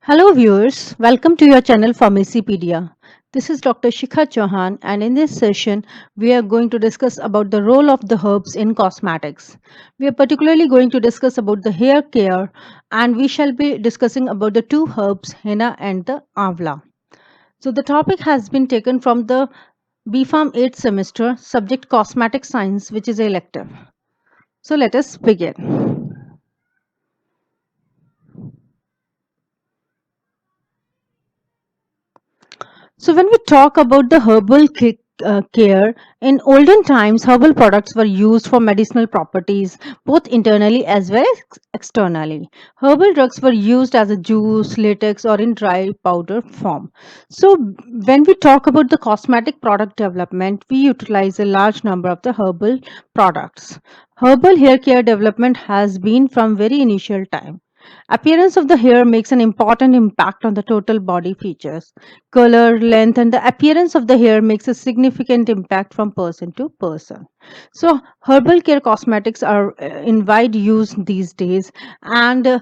Hello viewers, welcome to your channel Pharmacypedia. This is Dr. Shikha Chauhan and in this session we are going to discuss about the role of the herbs in cosmetics. We are particularly going to discuss about the hair care and we shall be discussing about the two herbs henna and the amla. So the topic has been taken from the BPharm 8th semester subject cosmetic science which is elective. So let us begin. So, when we talk about the care, in olden times, herbal products were used for medicinal properties, both internally as well as externally. Herbal drugs were used as a juice, latex, or in dry powder form. So, when we talk about the cosmetic product development, we utilize a large number of the herbal products. Herbal hair care development has been from very initial time. Appearance of the hair makes an important impact on the total body features. Color, length, and the appearance of the hair makes a significant impact from person to person. So, herbal care cosmetics are in wide use these days, and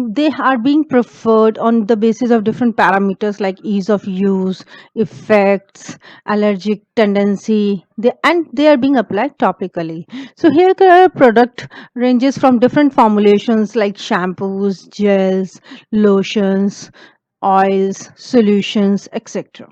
they are being preferred on the basis of different parameters like ease of use, effects, allergic tendency, and they are being applied topically. So, hair care product ranges from different formulations like shampoos, gels, lotions, oils, solutions, etc.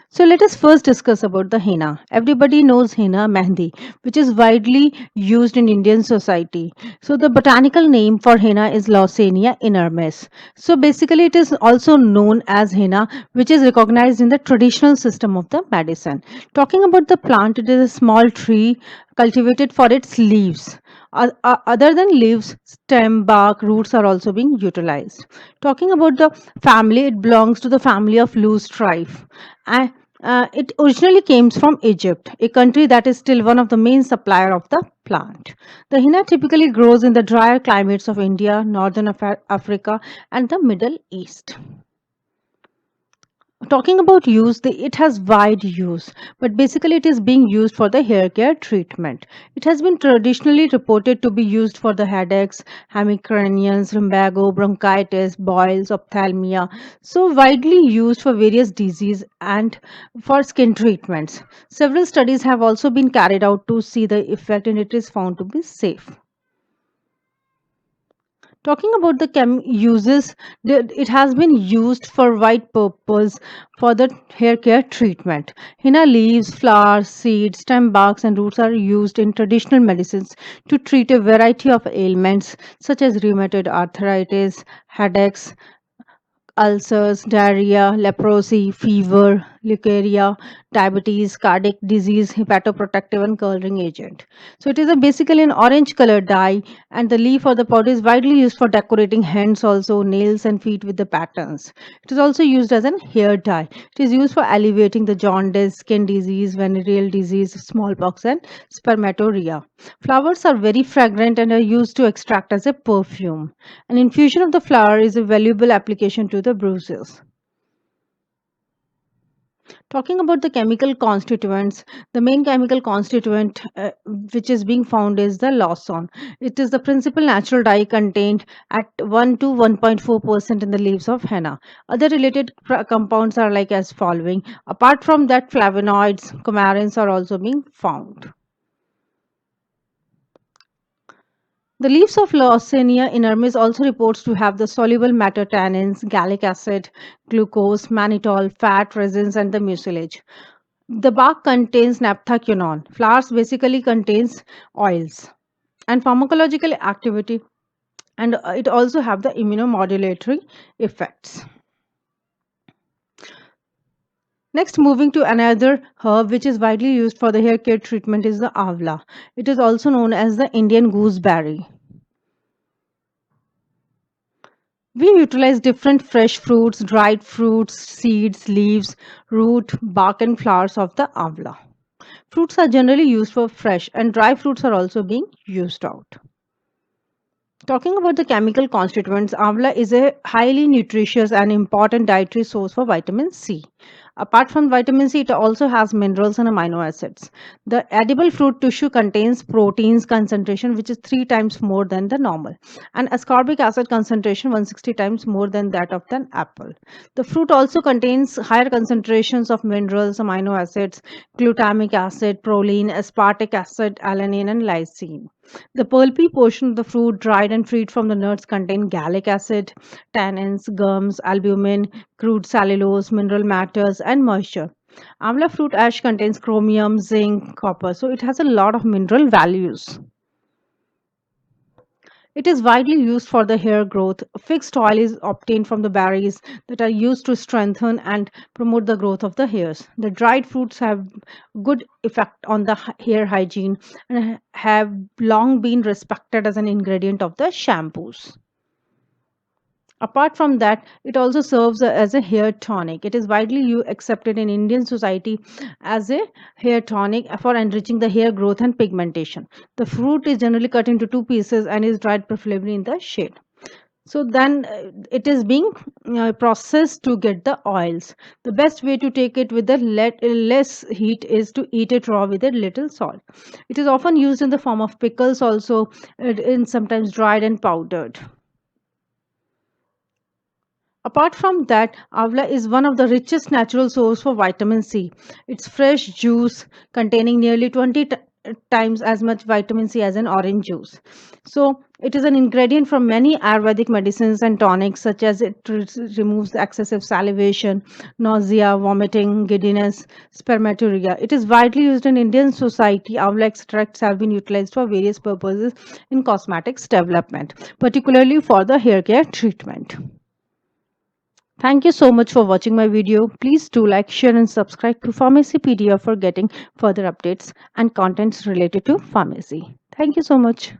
So let us first discuss about the henna. Everybody knows henna mehndi, which is widely used in Indian society. So the botanical name for henna is Lawsenia inermis. So basically it is also known as henna, which is recognized in the traditional system of the medicine. Talking about the plant, it is a small tree cultivated for its leaves. Other than leaves, stem, bark, roots are also being utilized. Talking about the family, it belongs to the family of loosestrife. And it originally came from Egypt, a country that is still one of the main supplier of the plant. The henna typically grows in the drier climates of India, northern Africa, and the Middle East. Talking about use, it has wide use, but basically it is being used for the hair care treatment. It has been traditionally reported to be used for the headaches, hemicranians, lumbago, bronchitis, boils, ophthalmia. So widely used for various diseases and for skin treatments. Several studies have also been carried out to see the effect, and it is found to be safe. Talking about the uses, it has been used for wide purpose for the hair care treatment. Henna leaves, flowers, seeds, stem, barks, and roots are used in traditional medicines to treat a variety of ailments such as rheumatoid arthritis, headaches, ulcers, diarrhea, leprosy, fever, leukorrhea, diabetes, cardiac disease, hepatoprotective, and coloring agent. So it is basically an orange colored dye, and the leaf or the powder is widely used for decorating hands, also nails and feet with the patterns. It is also used as an hair dye. It is used for alleviating the jaundice, skin disease, venereal disease, smallpox, and spermatorrhea. Flowers are very fragrant and are used to extract as a perfume. An infusion of the flower is a valuable application to the bruises. Talking about the chemical constituents, the main chemical constituent which is being found is the lawson. It is the principal natural dye contained at 1 to 1.4% in the leaves of henna. Other related compounds are like as following. Apart from that, flavonoids, coumarins are also being found. The leaves of Lawsonia inermis also reports to have the soluble matter tannins, gallic acid, glucose, mannitol, fat, resins, and the mucilage. The bark contains naphthaquinone. Flowers basically contains oils and pharmacological activity, and it also have the immunomodulatory effects. Next, moving to another herb which is widely used for the hair care treatment is the avla. It is also known as the Indian gooseberry. We utilize different fresh fruits, dried fruits, seeds, leaves, root, bark, and flowers of the amla. Fruits are generally used for fresh, and dry fruits are also being used out. Talking about the chemical constituents, amla is a highly nutritious and important dietary source for vitamin C. Apart from vitamin C, it also has minerals and amino acids. The edible fruit tissue contains proteins concentration which is 3 times more than the normal, and ascorbic acid concentration 160 times more than that of an apple. The fruit also contains higher concentrations of minerals, amino acids, glutamic acid, proline, aspartic acid, alanine, and lysine. The pulpy portion of the fruit, dried and freed from the nuts, contain gallic acid, tannins, gums, albumin, crude cellulose, mineral matters, and moisture. Amla fruit ash contains chromium, zinc, copper, so it has a lot of mineral values. It is widely used for the hair growth. Fixed oil is obtained from the berries that are used to strengthen and promote the growth of the hairs. The dried fruits have good effect on the hair hygiene and have long been respected as an ingredient of the shampoos. Apart from that, it also serves as a hair tonic. It is widely accepted in Indian society as a hair tonic for enriching the hair growth and pigmentation. The fruit is generally cut into two pieces and is dried preferably in the shade. So then it is being processed to get the oils. The best way to take it with the less heat is to eat it raw with a little salt. It is often used in the form of pickles also, in sometimes dried and powdered. Apart from that, Avla is one of the richest natural source for vitamin C. Its fresh juice containing nearly 20 times as much vitamin C as an orange juice. So, it is an ingredient from many Ayurvedic medicines and tonics, such as it removes excessive salivation, nausea, vomiting, giddiness, spermaturia. It is widely used in Indian society. Avla extracts have been utilized for various purposes in cosmetics development, particularly for the hair care treatment. Thank you so much for watching my video. Please do like, share and subscribe to Pharmacypedia for getting further updates and contents related to pharmacy. Thank you so much.